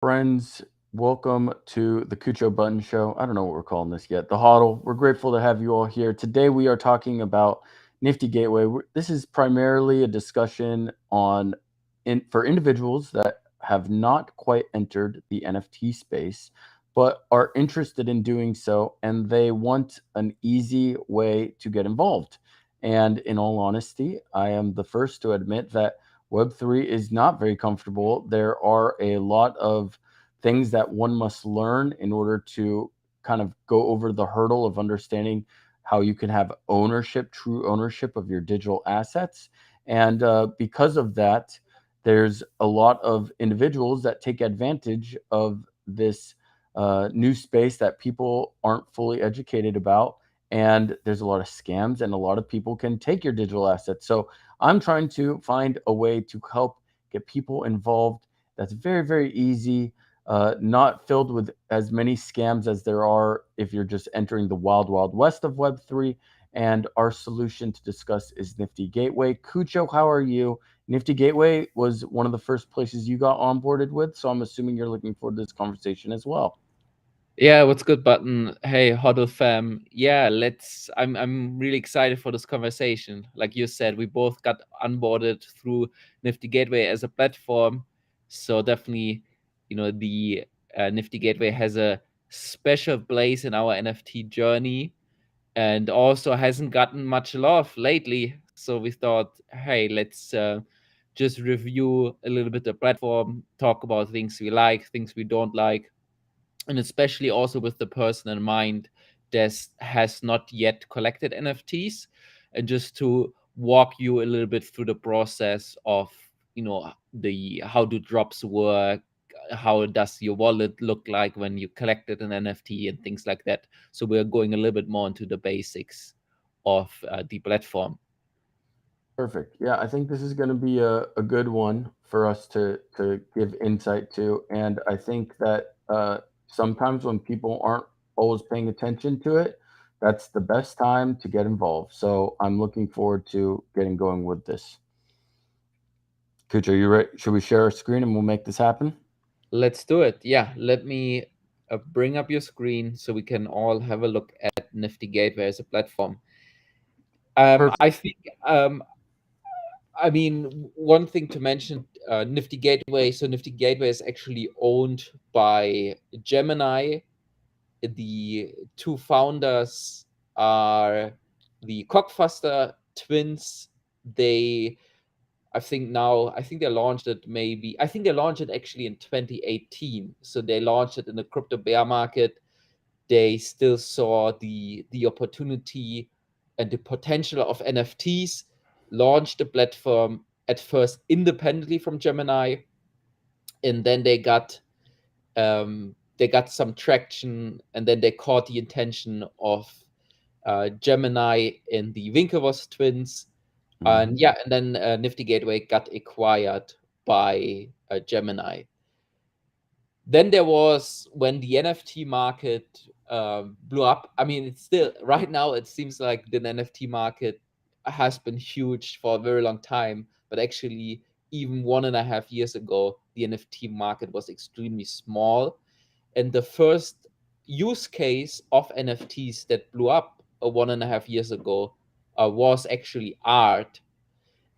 Friends, welcome to the Cucho Button Show. I don't know what we're calling this yet. The HODL. We're grateful to have you all here. Today we are talking about Nifty Gateway. This is primarily a discussion for individuals that have not quite entered the NFT space, but are interested in doing so, and they want an easy way to get involved. And in all honesty, I am the first to admit that Web3 is not very comfortable. There are a lot of things that one must learn in order to kind of go over the hurdle of understanding how you can have ownership, true ownership of your digital assets. And because of that, there's a lot of individuals that take advantage of this new space that people aren't fully educated about. And there's a lot of scams, and a lot of people can take your digital assets. So I'm trying to find a way to help get people involved that's very, very easy, not filled with as many scams as there are if you're just entering the wild, wild west of Web3. And our solution to discuss is Nifty Gateway. Cucho, how are you? Nifty Gateway was one of the first places you got onboarded with, so I'm assuming you're looking forward to this conversation as well. Yeah, what's good, Button? Hey, HODL fam. Yeah, I'm really excited for this conversation. Like you said, we both got onboarded through Nifty Gateway as a platform. So definitely, the Nifty Gateway has a special place in our NFT journey and also hasn't gotten much love lately. So we thought, hey, let's just review a little bit the platform, talk about things we like, things we don't like, and especially also with the person in mind that has not yet collected NFTs, and just to walk you a little bit through the process of the how do drops work, how does your wallet look like when you collected an NFT and things like that. So we're going a little bit more into the basics of the platform. Perfect. Yeah, I think this is going to be a good one for us to give insight to. And I think that sometimes when people aren't always paying attention to it, that's the best time to get involved. So I'm looking forward to getting going with this. Kucho, you ready? Should we share our screen and we'll make this happen? Let's do it. Yeah, let me bring up your screen so we can all have a look at Nifty Gateway as a platform. Perfect. I think, I mean, one thing to mention, Nifty Gateway. So Nifty Gateway is actually owned by Gemini. The two founders are the Cockfaster twins. They, I think they launched it maybe, I think they launched it actually in 2018. So they launched it in the crypto bear market. They still saw the opportunity and the potential of NFTs, launched the platform at first independently from Gemini, and then they got some traction, and then they caught the attention of Gemini and the Winklevoss twins, and Mhm. yeah, and then Nifty Gateway got acquired by Gemini. Then there was when the NFT market blew up. I mean, it's still right now. It seems like the NFT market has been huge for a very long time, but actually, even 1.5 years ago, the NFT market was extremely small. And the first use case of NFTs that blew up 1.5 years ago was actually art.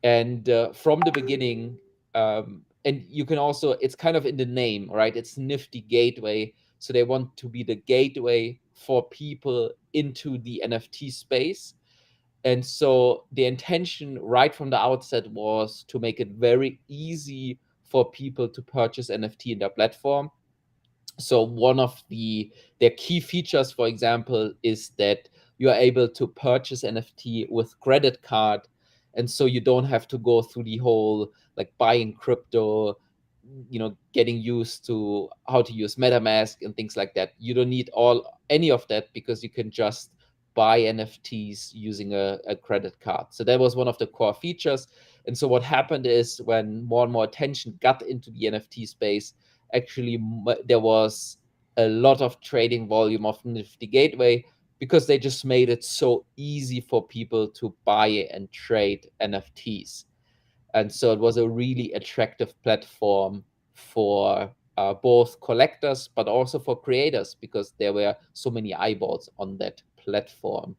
And from the beginning, and you can also, it's kind of in the name, right? It's Nifty Gateway. So they want to be the gateway for people into the NFT space. And so the intention right from the outset was to make it very easy for people to purchase NFT in their platform. So one of their key features, for example, is that you are able to purchase NFT with credit card, and so you don't have to go through the whole like buying crypto, getting used to how to use MetaMask and things like that. You don't need any of that because you can just buy NFTs using a credit card. So that was one of the core features. And so what happened is when more and more attention got into the NFT space, actually there was a lot of trading volume of Nifty Gateway because they just made it so easy for people to buy and trade NFTs. And so it was a really attractive platform for both collectors but also for creators, because there were so many eyeballs on that platform.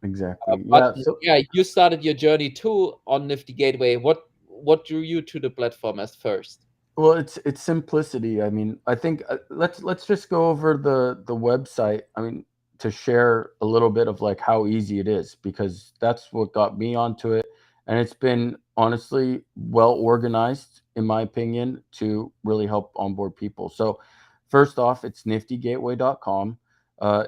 Exactly. But Yeah. So yeah, you started your journey too on Nifty Gateway. What drew you to the platform as first? well, it's simplicity. I mean, I think let's just go over the website. I mean, to share a little bit of like how easy it is, because that's what got me onto it, and it's been honestly well organized in my opinion to really help onboard people. So, first off, it's niftygateway.com.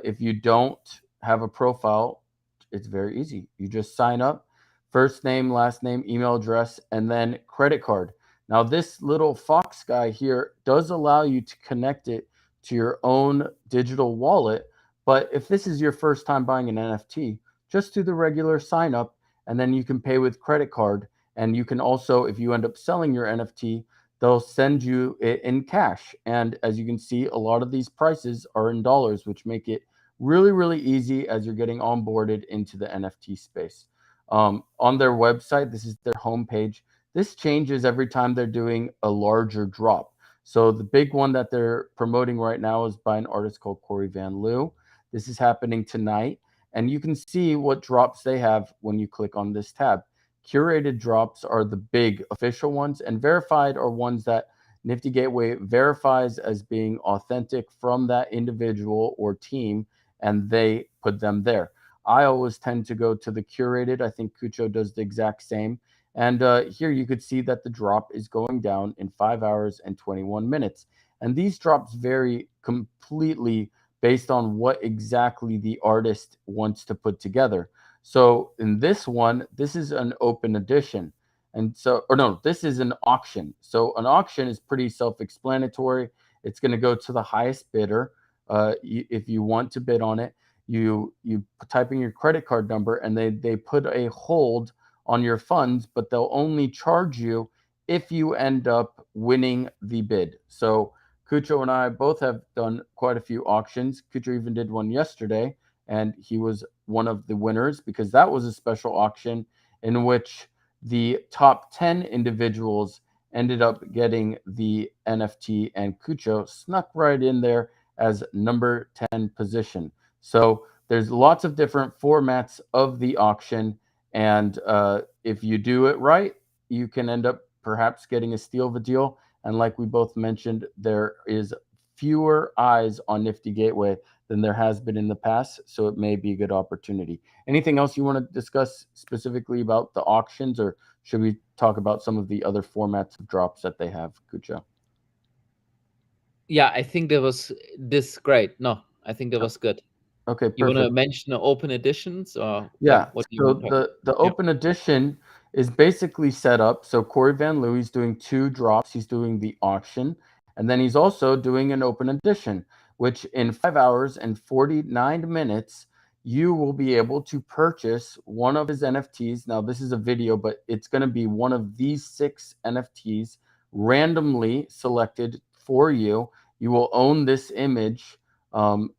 If you don't have a profile, it's very easy. You just sign up, first name, last name, email address, and then credit card. Now, this little Fox guy here does allow you to connect it to your own digital wallet. But if this is your first time buying an NFT, just do the regular sign up, and then you can pay with credit card. And you can also, if you end up selling your NFT, they'll send you it in cash. And as you can see, a lot of these prices are in dollars, which make it really, really easy as you're getting onboarded into the NFT space. On their website, this is their homepage. This changes every time they're doing a larger drop. So the big one that they're promoting right now is by an artist called Corey Van Loo. This is happening tonight, and you can see what drops they have when you click on this tab. Curated drops are the big official ones, and verified are ones that Nifty Gateway verifies as being authentic from that individual or team, and they put them there. I always tend to go to the curated. I think Kucho does the exact same. And here you could see that the drop is going down in 5 hours and 21 minutes. And these drops vary completely based on what exactly the artist wants to put together. So in this one, this is an open edition. And so, or no, this is an auction. So an auction is pretty self explanatory. It's going to go to the highest bidder. If you want to bid on it, you type in your credit card number, and they put a hold on your funds, but they'll only charge you if you end up winning the bid. So Kucho and I both have done quite a few auctions. Kucho even did one yesterday, and he was one of the winners because that was a special auction in which the top 10 individuals ended up getting the NFT, and Kucho snuck right in there as number 10 position. So there's lots of different formats of the auction, and if you do it right, you can end up perhaps getting a steal of a deal. And like we both mentioned, there is fewer eyes on Nifty Gateway than there has been in the past, so it may be a good opportunity. Anything else you want to discuss specifically about the auctions, or should we talk about some of the other formats of drops that they have, Kucha? Yeah, I think that was this great. No, I think that was good. Okay, You want to perfect. mention the open editions, or yeah, Yeah. what do you So want to talk about? the Yeah. open edition is basically set up. So Corey Van Loo, he's doing two drops. He's doing the auction, and then he's also doing an open edition, which in 5 hours and 49 minutes, you will be able to purchase one of his NFTs. Now, this is a video, but it's going to be one of these 6 NFTs randomly selected for you. You will own this image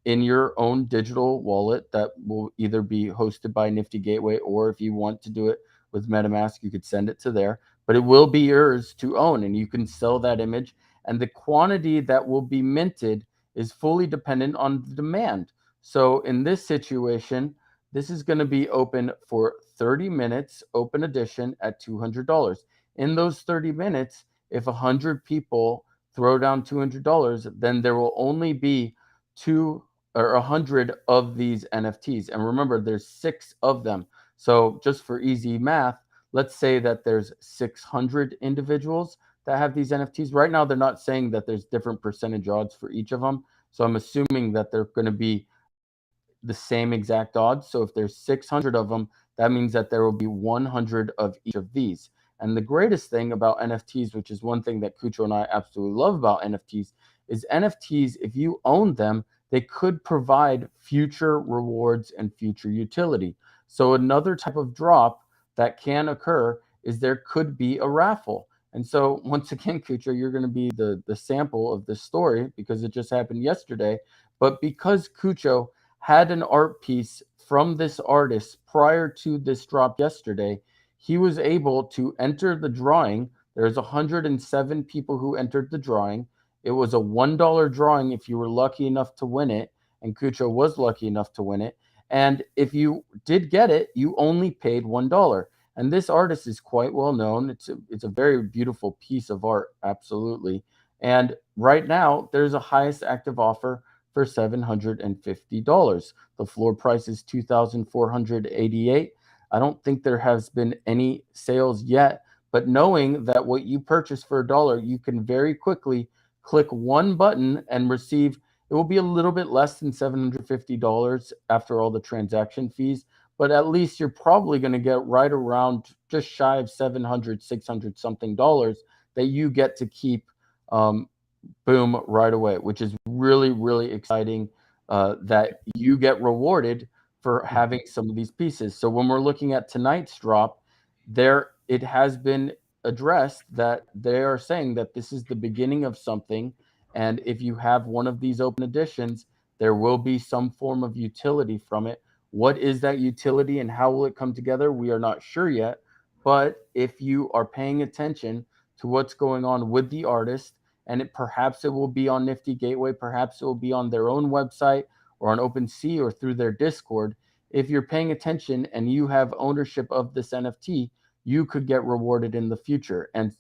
in your own digital wallet that will either be hosted by Nifty Gateway, or if you want to do it with MetaMask, you could send it to there. But it will be yours to own, and you can sell that image. And the quantity that will be minted is fully dependent on the demand. So in this situation, this is going to be open for 30 minutes, open edition at $200. In those 30 minutes, if 100 people throw down $200, then there will only be 100 of these NFTs. And remember, there's 6 of them. So just for easy math, let's say that there's 600 individuals that have these NFTs. Right now, they're not saying that there's different percentage odds for each of them. So I'm assuming that they're going to be the same exact odds. So if there's 600 of them, that means that there will be 100 of each of these. And the greatest thing about NFTs, which is one thing that Kucho and I absolutely love about NFTs, is NFTs, if you own them, they could provide future rewards and future utility. So another type of drop that can occur is there could be a raffle. And so once again, Kucho, you're going to be the sample of this story because it just happened yesterday. But because Kucho had an art piece from this artist prior to this drop yesterday, he was able to enter the drawing. There's 107 people who entered the drawing. It was a $1 drawing if you were lucky enough to win it, and Kucho was lucky enough to win it. And if you did get it, you only paid $1. And this artist is quite well known. It's a very beautiful piece of art, absolutely. And right now, there's a highest active offer for $750. The floor price is $2,488. I don't think there has been any sales yet, but knowing that what you purchase for $1, you can very quickly click one button and receive. It will be a little bit less than $750 after all the transaction fees, but at least you're probably going to get right around just shy of 700, 600 something dollars that you get to keep, um, boom, right away, which is really, really exciting, that you get rewarded for having some of these pieces. So when we're looking at tonight's drop, there it has been addressed that they are saying that this is the beginning of something. And if you have one of these open editions, there will be some form of utility from it. What is that utility and how will it come together? We are not sure yet. But if you are paying attention to what's going on with the artist, and perhaps it will be on Nifty Gateway, perhaps it will be on their own website or on OpenSea or through their Discord. If you're paying attention and you have ownership of this NFT, you could get rewarded in the future. And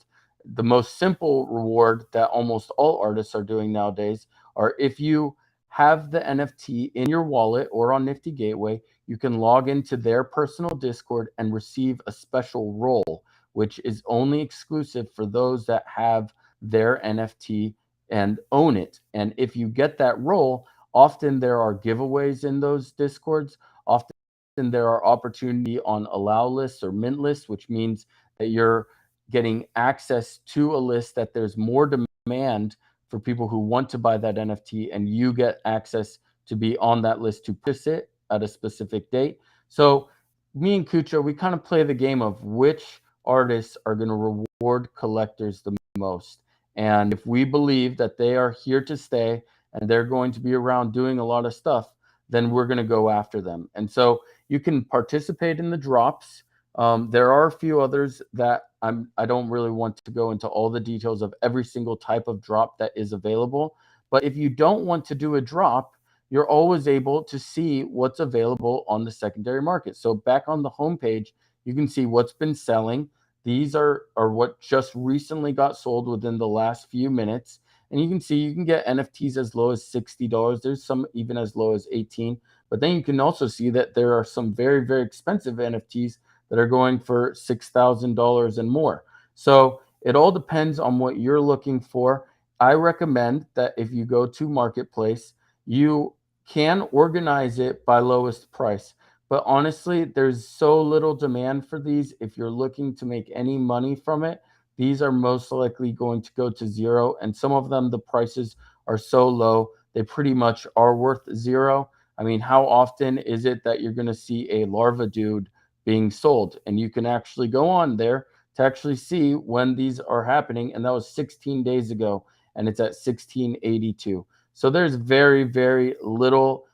the most simple reward that almost all artists are doing nowadays are, if you have the NFT in your wallet or on Nifty Gateway, you can log into their personal Discord and receive a special role, which is only exclusive for those that have their NFT and own it. And if you get that role, often there are giveaways in those Discords. Often there are opportunity on allow lists or mint lists, which means that you're getting access to a list that there's more demand for people who want to buy that NFT, and you get access to be on that list to purchase it at a specific date. So me and Kucho, we kind of play the game of which artists are going to reward collectors the most. And if we believe that they are here to stay and they're going to be around doing a lot of stuff, then we're going to go after them. And so you can participate in the drops. There are a few others that I don't really want to go into all the details of every single type of drop that is available. But if you don't want to do a drop, you're always able to see what's available on the secondary market. So back on the homepage, you can see what's been selling. These are what just recently got sold within the last few minutes. And you can see you can get NFTs as low as $60. There's some even as low as 18. But then you can also see that there are some very, very expensive NFTs that are going for $6,000 and more. So it all depends on what you're looking for. I recommend that if you go to Marketplace, you can organize it by lowest price. But honestly, there's so little demand for these. If you're looking to make any money from it, these are most likely going to go to zero. And some of them, the prices are so low, they pretty much are worth zero. I mean, how often is it that you're going to see a larva dude being sold? And you can actually go on there to actually see when these are happening. And that was 16 days ago, and it's at 1682. So there's very, very little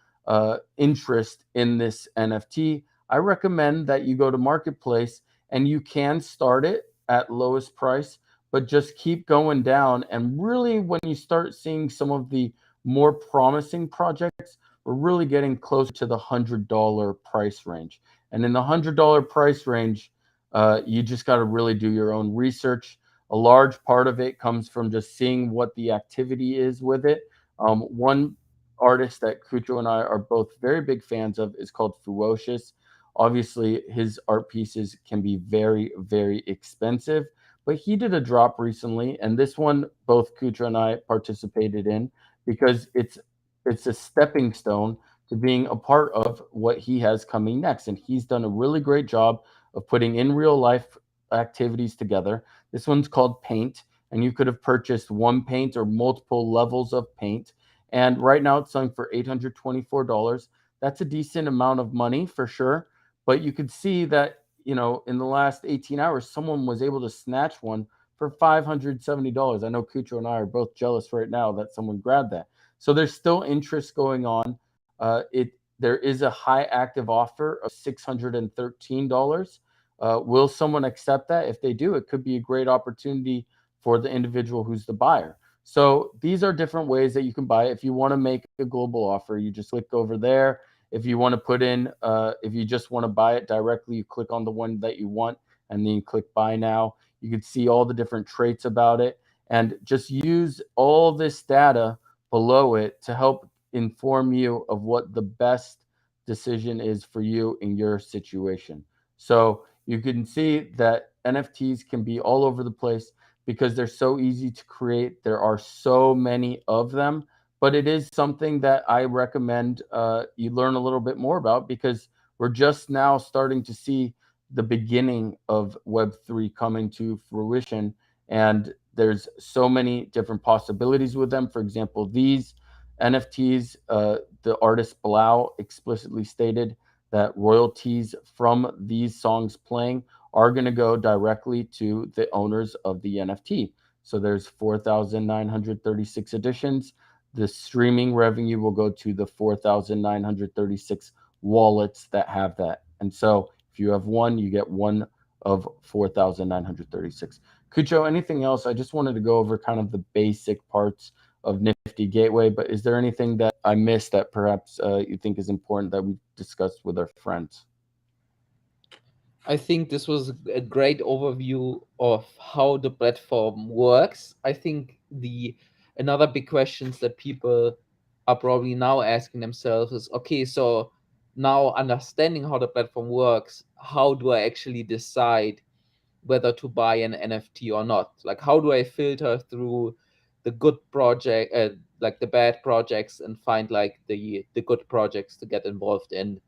interest in this NFT. I recommend that you go to Marketplace, and you can start it at lowest price, but just keep going down. And really, when you start seeing some of the more promising projects, we're really getting closer to the $100 price range. And in the $100 price range, you just got to really do your own research. A large part of it comes from just seeing what the activity is with it. One artist that Kucho and I are both very big fans of is called Fuocious. Obviously, his art pieces can be very, very expensive, but he did a drop recently, and this one both Kucho and I participated in because it's a stepping stone to being a part of what he has coming next. And he's done a really great job of putting in real life activities together. This one's called Paint, and you could have purchased one paint or multiple levels of paint. And right now it's selling for $824. That's a decent amount of money for sure. But you could see that, in the last 18 hours, someone was able to snatch one for $570. I know Kucho and I are both jealous right now that someone grabbed that. So there's still interest going on. There is a high active offer of $613. Will someone accept that? If they do, it could be a great opportunity for the individual who's the buyer. So these are different ways that you can buy it. If you want to make a global offer, you just click over there. If you want to put in, if you just want to buy it directly, you click on the one that you want and then you click buy now. You can see all the different traits about it and just use all this data below it to help inform you of what the best decision is for you in your situation. So you can see that NFTs can be all over the place because they're so easy to create. There are so many of them, but it is something that I recommend you learn a little bit more about because we're just now starting to see the beginning of Web3 coming to fruition. And there's so many different possibilities with them. For example, these NFTs, the artist Blau explicitly stated that royalties from these songs playing are going to go directly to the owners of the NFT. So there's 4,936 editions. The streaming revenue will go to the 4,936 wallets that have that. And so if you have one, you get one of 4,936. Kucho, anything else? I just wanted to go over kind of the basic parts of Nifty Gateway, but is there anything that I missed that perhaps you think is important that we've discussed with our friends? I think this was a great overview of how the platform works. I think the another big questions that people are probably now asking themselves is, okay, so now understanding how the platform works, how do I actually decide whether to buy an NFT or not? Like, how do I filter through the good project, like the bad projects, and find like the good projects to get involved in?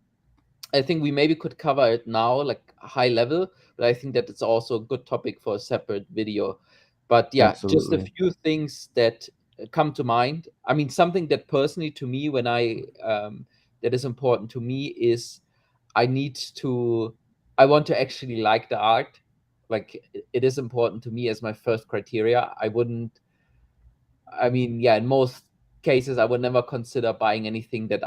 I think we maybe could cover it now, like high level, but I think that it's also a good topic for a separate video. But yeah, just a Absolutely. few things that come to mind. I mean, something that personally to me, when that is important to me is I need to, I want to actually like the art. Like it is important to me as my first criteria. I wouldn't, I mean, yeah, in most cases, I would never consider buying anything that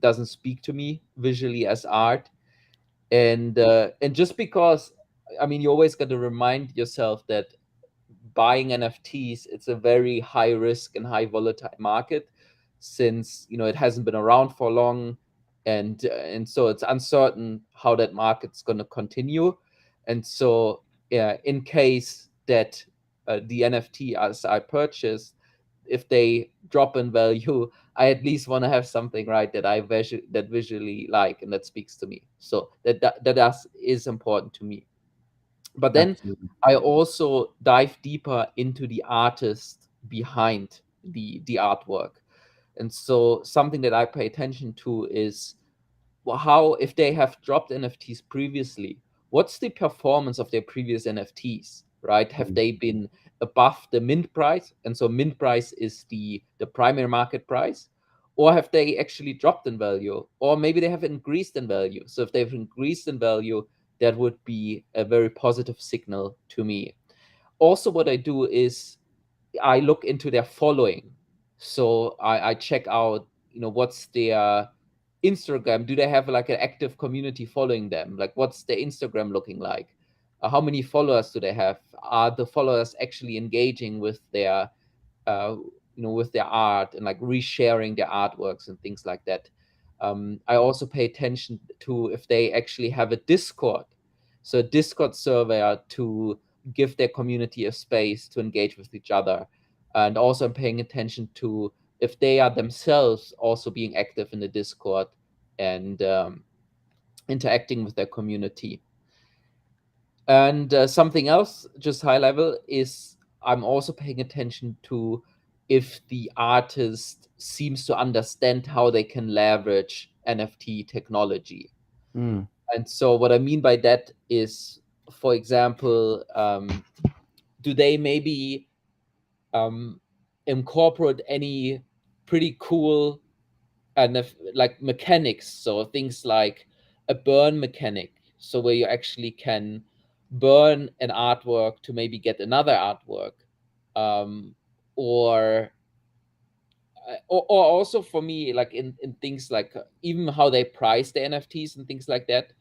doesn't speak to me visually as art. And just because, I mean, you always got to remind yourself that buying NFTs, it's a very high risk and high volatile market, since it hasn't been around for long, and so it's uncertain how that market's going to continue. And so, yeah, in case that the NFT as I purchased, if they drop in value, I at least want to have something, right, that that visually like and that speaks to me. So that is important to me. But then Absolutely. I also dive deeper into the artist behind the artwork. And so something that I pay attention to is, well, how, if they have dropped NFTs previously, what's the performance of their previous NFTs, right? Have Mm. they been above the mint price? And so mint price is the primary market price, or have they actually dropped in value? Or maybe they have increased in value. So if they've increased in value, that would be a very positive signal to me. Also, what I do is I look into their following. So I check out, what's their Instagram. Do they have like an active community following them? Like, what's their Instagram looking like? How many followers do they have? Are the followers actually engaging with their, uh, with their art and like resharing their artworks and things like that? I also pay attention to if they actually have a Discord, so a Discord server to give their community a space to engage with each other, and also I'm paying attention to if they are themselves also being active in the Discord and interacting with their community. And something else, just high level, is I'm also paying attention to if the artist seems to understand how they can leverage NFT technology. Mm. And so, what I mean by that is, for example, do they maybe um, incorporate any pretty cool and like mechanics, so things like a burn mechanic, so where you actually can burn an artwork to maybe get another artwork, um, or or also for me, like in things like even how they price the NFTs and things like that.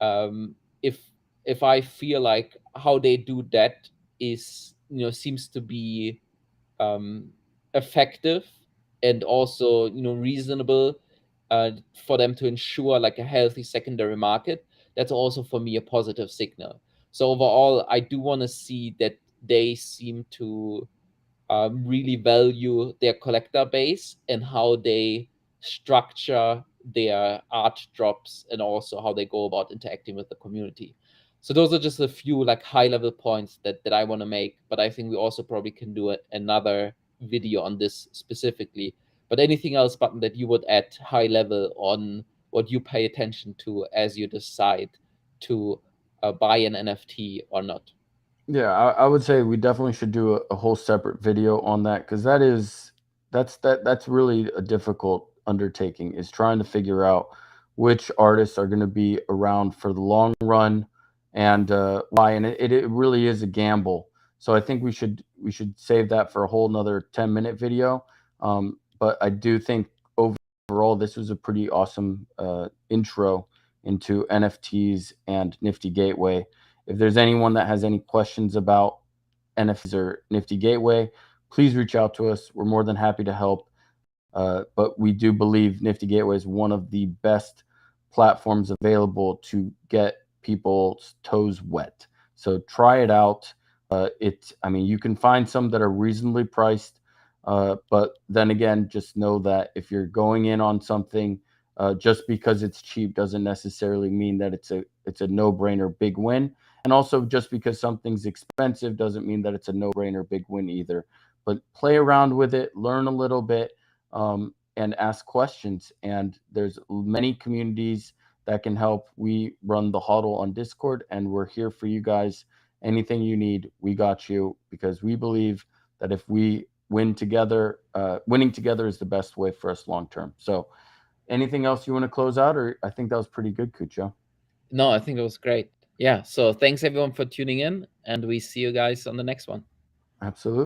um, if if I feel like how they do that is, seems to be effective and also reasonable for them to ensure like a healthy secondary market, that's also for me a positive signal. So overall, I do want to see that they seem to really value their collector base and how they structure their art drops and also how they go about interacting with the community. So those are just a few like high level points that I want to make, but I think we also probably can do another video on this specifically. But anything else, Button, that you would add high level on what you pay attention to as you decide to buy an NFT or not? Yeah, I would say we definitely should do a whole separate video on that because that's really a difficult undertaking is trying to figure out which artists are going to be around for the long run and why. And it really is a gamble. So I think we should save that for a whole another 10-minute video. But I do think overall this was a pretty awesome intro into NFTs and Nifty Gateway. If there's anyone that has any questions about NFTs or Nifty Gateway, please reach out to us. We're more than happy to help. But we do believe Nifty Gateway is one of the best platforms available to get people's toes wet. So try it out. I mean, you can find some that are reasonably priced, but then again, just know that if you're going in on something, just because it's cheap doesn't necessarily mean that it's a no-brainer big win. And also, just because something's expensive doesn't mean that it's a no-brainer big win either. But play around with it, learn a little bit, and ask questions. And there's many communities that can help. We run the HODL on Discord, and we're here for you guys. Anything you need, we got you, because we believe that if we win together, winning together is the best way for us long term. So, anything else you want to close out, or I think that was pretty good, Kucho. No, I think it was great. Yeah. So thanks everyone for tuning in, and we see you guys on the next one. Absolutely.